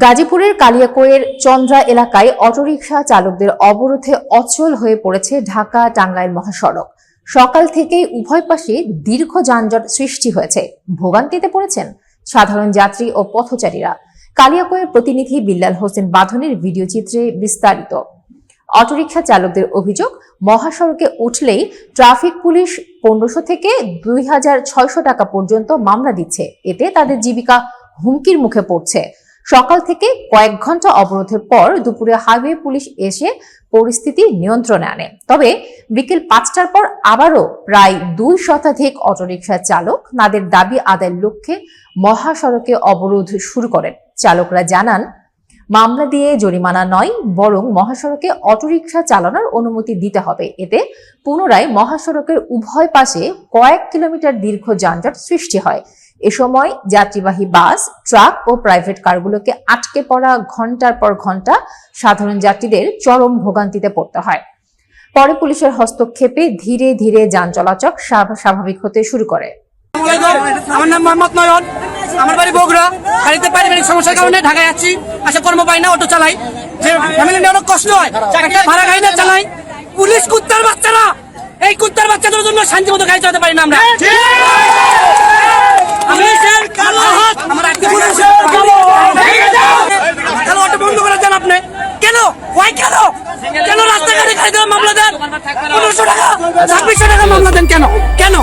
গাজীপুরের কালিয়াকৈর চন্দ্রা এলাকায় অটোরিকশা চালকদের অবরোধে অচল হয়ে পড়েছে ঢাকা টাঙ্গাইল মহাসড়ক। সকাল থেকেই উভয় পাশে দীর্ঘ যানজট সৃষ্টি হয়েছে। ভোগান্তিতে পড়েছেন সাধারণ যাত্রী ও পথচারীরা। কালিয়াকৈর প্রতিনিধি বিল্লাল হোসেন বাঁধনের ভিডিও চিত্রে বিস্তারিত। অটোরিকশা চালকদের অভিযোগ, মহাসড়কে উঠলেই ট্রাফিক পুলিশ 1500 থেকে 2600 টাকা পর্যন্ত মামলা দিচ্ছে। এতে তাদের জীবিকা হুমকির মুখে পড়ছে। সকাল থেকে কয়েক ঘন্টা অবরোধের পর দুপুরে হাইওয়ে পুলিশ এসে পরিস্থিতি নিয়ন্ত্রণে আনে। তবে বিকেল 5টার পর আবারও প্রায় 2 শতাধিক অটোরিকশা চালক তাদের দাবি আদায়ের লক্ষ্যে মহাসড়কে অবরোধ শুরু করেন। চালকরা জানান, মামলা দিয়ে জরিমানা নয়, বরং মহাসড়কে অটোরিকশা চালানোর অনুমতি দিতে হবে। এতে পুনরায় মহাসড়কের উভয় পাশে কয়েক কিলোমিটার দীর্ঘ যানজট সৃষ্টি হয়। এ সময় যাত্রীবাহী বাস, ট্রাক ও প্রাইভেট কারগুলোকে আটকে পড়া ঘন্টার পর ঘন্টা সাধারণ যাত্রীদের চরম ভোগান্তিতে পড়তে হয়। পরে পুলিশের হস্তক্ষেপে ধীরে ধীরে যান চলাচল স্বাভাবিক হতে শুরু করে। আমার নাম মোহাম্মদ নয়ন, আমার বাড়ি বগুড়া। বাড়িতে পারিবারিক সমস্যার কারণে ঢাকায় যাচ্ছি, আসে কর্ম পাই না, অটো চালাই, যে ফ্যামিলি নিয়ে অনেক কষ্ট হয়, ভাড়া গাড়ি না চালাই। পুলিশ কুত্তার বাচ্চারা, এই কুত্তার বাচ্চাদের জন্য শান্তি মতো গাড়ি চালাতে পারি না আমরা। অটো বন্ধ করে দেন আপনি। কেন কেন রাস্তাঘাটে গাড়ি দেওয়া মামলা দেন? 1500 টাকা 2600 টাকা মামলা দেন কেন?